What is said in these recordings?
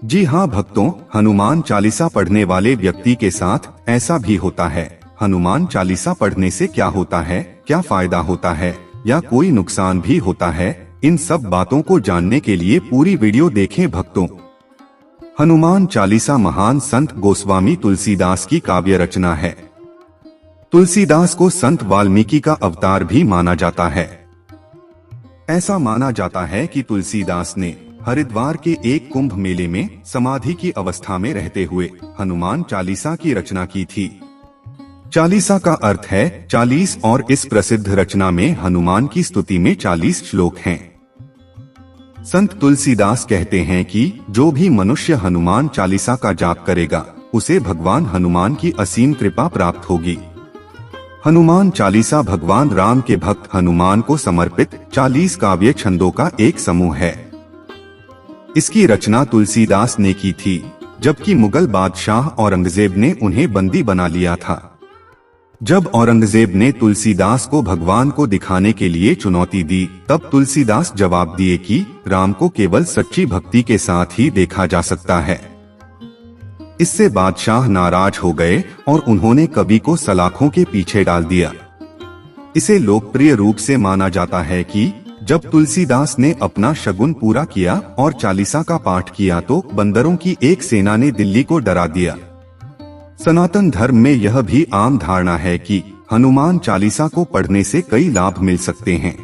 जी हाँ भक्तों, हनुमान चालीसा पढ़ने वाले व्यक्ति के साथ ऐसा भी होता है। हनुमान चालीसा पढ़ने से क्या होता है, क्या फायदा होता है या कोई नुकसान भी होता है, इन सब बातों को जानने के लिए पूरी वीडियो देखें भक्तों। हनुमान चालीसा महान संत गोस्वामी तुलसीदास की काव्य रचना है। तुलसीदास को संत वाल्मीकि का अवतार भी माना जाता है। ऐसा माना जाता है कि तुलसीदास ने हरिद्वार के एक कुंभ मेले में समाधि की अवस्था में रहते हुए हनुमान चालीसा की रचना की थी। चालीसा का अर्थ है 40 और इस प्रसिद्ध रचना में हनुमान की स्तुति में 40 श्लोक हैं। संत तुलसीदास कहते हैं कि जो भी मनुष्य हनुमान चालीसा का जाप करेगा उसे भगवान हनुमान की असीम कृपा प्राप्त होगी। हनुमान चालीसा भगवान राम के भक्त हनुमान को समर्पित 40 काव्य छंदों का एक समूह है। इसकी रचना तुलसीदास ने की थी, जबकि मुगल बादशाह औरंगजेब ने उन्हें बंदी बना लिया था। जब औरंगजेब ने तुलसीदास को भगवान को दिखाने के लिए चुनौती दी, तब तुलसीदास जवाब दिए कि राम को केवल सच्ची भक्ति के साथ ही देखा जा सकता है। इससे बादशाह नाराज हो गए और उन्होंने कवि को सलाखों के पीछे डाल दिया। इसे लोकप्रिय रूप से माना जाता है कि जब तुलसीदास ने अपना शगुन पूरा किया और चालीसा का पाठ किया तो बंदरों की एक सेना ने दिल्ली को डरा दिया। सनातन धर्म में यह भी आम धारणा है कि हनुमान चालीसा को पढ़ने से कई लाभ मिल सकते हैं।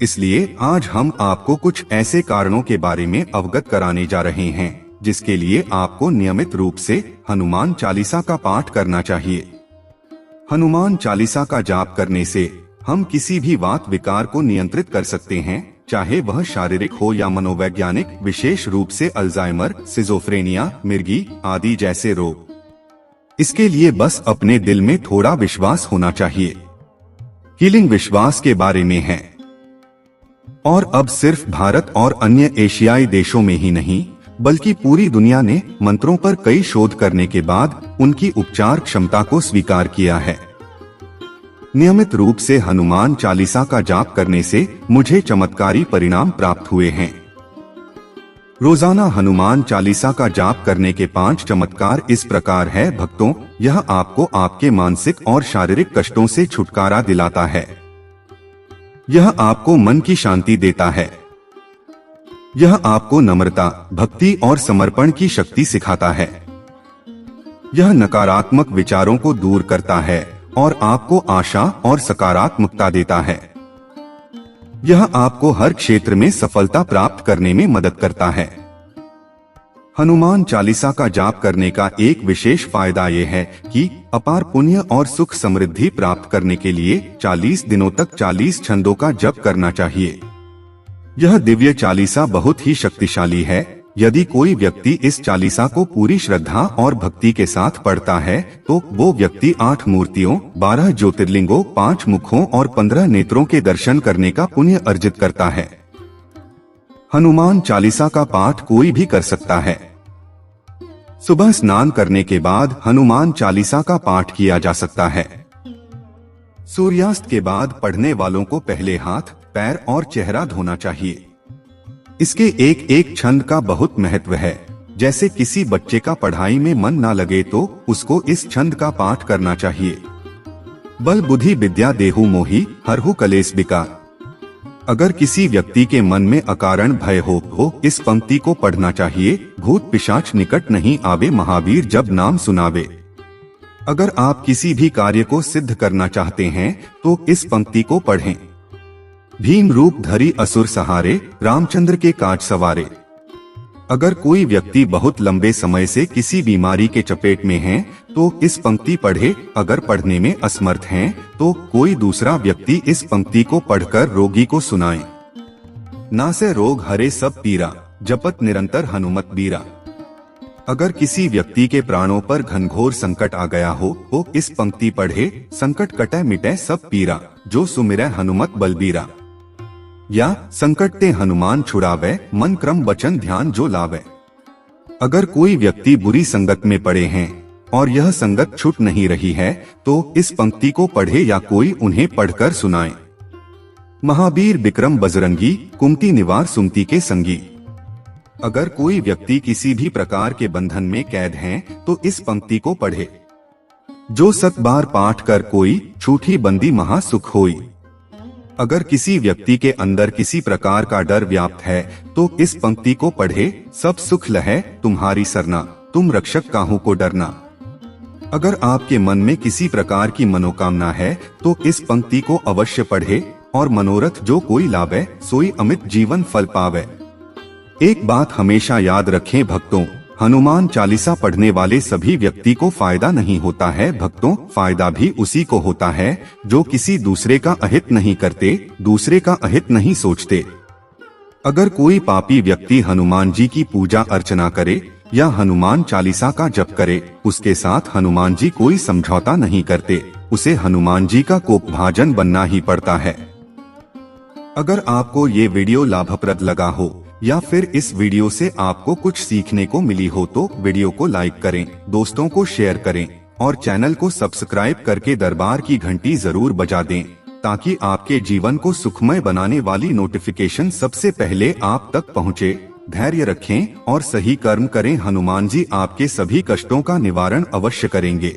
इसलिए आज हम आपको कुछ ऐसे कारणों के बारे में अवगत कराने जा रहे हैं जिसके लिए आपको नियमित रूप से हनुमान चालीसा का पाठ करना चाहिए। हनुमान चालीसा का जाप करने से हम किसी भी वात विकार को नियंत्रित कर सकते हैं, चाहे वह शारीरिक हो या मनोवैज्ञानिक, विशेष रूप से अल्जाइमर, सिजोफ्रेनिया, मिर्गी आदि जैसे रोग। इसके लिए बस अपने दिल में थोड़ा विश्वास होना चाहिए। हीलिंग विश्वास के बारे में है और अब सिर्फ भारत और अन्य एशियाई देशों में ही नहीं बल्कि पूरी दुनिया ने मंत्रों पर कई शोध करने के बाद उनकी उपचार क्षमता को स्वीकार किया है। नियमित रूप से हनुमान चालीसा का जाप करने से मुझे चमत्कारी परिणाम प्राप्त हुए हैं। रोजाना हनुमान चालीसा का जाप करने के 5 चमत्कार इस प्रकार है भक्तों। यह आपको आपके मानसिक और शारीरिक कष्टों से छुटकारा दिलाता है। यह आपको मन की शांति देता है। यह आपको नम्रता, भक्ति और समर्पण की शक्ति सिखाता है। यह नकारात्मक विचारों को दूर करता है और आपको आशा और सकारात्मकता देता है। यह आपको हर क्षेत्र में सफलता प्राप्त करने में मदद करता है। हनुमान चालीसा का जाप करने का एक विशेष फायदा यह है कि अपार पुण्य और सुख समृद्धि प्राप्त करने के लिए 40 दिनों तक 40 छंदों का जप करना चाहिए। यह दिव्य चालीसा बहुत ही शक्तिशाली है। यदि कोई व्यक्ति इस चालीसा को पूरी श्रद्धा और भक्ति के साथ पढ़ता है तो वो व्यक्ति 8 मूर्तियों, 12 ज्योतिर्लिंगों, 5 मुखों और 15 नेत्रों के दर्शन करने का पुण्य अर्जित करता है। हनुमान चालीसा का पाठ कोई भी कर सकता है। सुबह स्नान करने के बाद हनुमान चालीसा का पाठ किया जा सकता है। सूर्यास्त के बाद पढ़ने वालों को पहले हाथ, पैर और चेहरा धोना चाहिए। इसके एक एक छंद का बहुत महत्व है। जैसे किसी बच्चे का पढ़ाई में मन ना लगे तो उसको इस छंद का पाठ करना चाहिए। बल बुद्धि विद्या देहु मोहि हरहु कलेश विकार। अगर किसी व्यक्ति के मन में अकारण भय हो इस पंक्ति को पढ़ना चाहिए। भूत पिशाच निकट नहीं आवे, महावीर जब नाम सुनावे। अगर आप किसी भी कार्य को सिद्ध करना चाहते हैं तो इस पंक्ति को पढ़ें। भीम रूप धरी असुर सहारे, रामचंद्र के काज सवारे। अगर कोई व्यक्ति बहुत लंबे समय से किसी बीमारी के चपेट में है तो इस पंक्ति पढ़े। अगर पढ़ने में असमर्थ हैं तो कोई दूसरा व्यक्ति इस पंक्ति को पढ़कर रोगी को सुनाए। नासे रोग हरे सब पीरा, जपत निरंतर हनुमत बीरा। अगर किसी व्यक्ति के प्राणों पर घनघोर संकट आ गया हो तो इस पंक्ति पढ़े। संकट कटे मिटे सब पीरा, जो सुमिरै हनुमत बलबीरा। या संकट ते हनुमान छुड़ावे, मन क्रम वचन ध्यान जो लावे। अगर कोई व्यक्ति बुरी संगत में पड़े हैं और यह संगत छूट नहीं रही है तो इस पंक्ति को पढ़े या कोई उन्हें पढ़कर सुनाए। महावीर विक्रम बजरंगी, कुमति निवार सुमति के संगी। अगर कोई व्यक्ति किसी भी प्रकार के बंधन में कैद है तो इस पंक्ति को पढ़े। जो 7 बार पाठ कर कोई, छूटी बंदी महासुख होई। अगर किसी व्यक्ति के अंदर किसी प्रकार का डर व्याप्त है तो इस पंक्ति को पढ़े। सब सुख लहै तुम्हारी सरना, तुम रक्षक काहू को डरना। अगर आपके मन में किसी प्रकार की मनोकामना है तो इस पंक्ति को अवश्य पढ़े। और मनोरथ जो कोई लावे, सोई अमित जीवन फल पावे। एक बात हमेशा याद रखें भक्तों, हनुमान चालीसा पढ़ने वाले सभी व्यक्ति को फायदा नहीं होता है भक्तों, फायदा भी उसी को होता है जो किसी दूसरे का अहित नहीं करते, दूसरे का अहित नहीं सोचते। अगर कोई पापी व्यक्ति हनुमान जी की पूजा अर्चना करे या हनुमान चालीसा का जप करे, उसके साथ हनुमान जी कोई समझौता नहीं करते, उसे हनुमान जी का कोपभाजन बनना ही पड़ता है। अगर आपको ये वीडियो लाभप्रद लगा हो या फिर इस वीडियो से आपको कुछ सीखने को मिली हो तो वीडियो को लाइक करें, दोस्तों को शेयर करें और चैनल को सब्सक्राइब करके दरबार की घंटी जरूर बजा दें, ताकि आपके जीवन को सुखमय बनाने वाली नोटिफिकेशन सबसे पहले आप तक पहुंचे। धैर्य रखें और सही कर्म करें, हनुमान जी आपके सभी कष्टों का निवारण अवश्य करेंगे।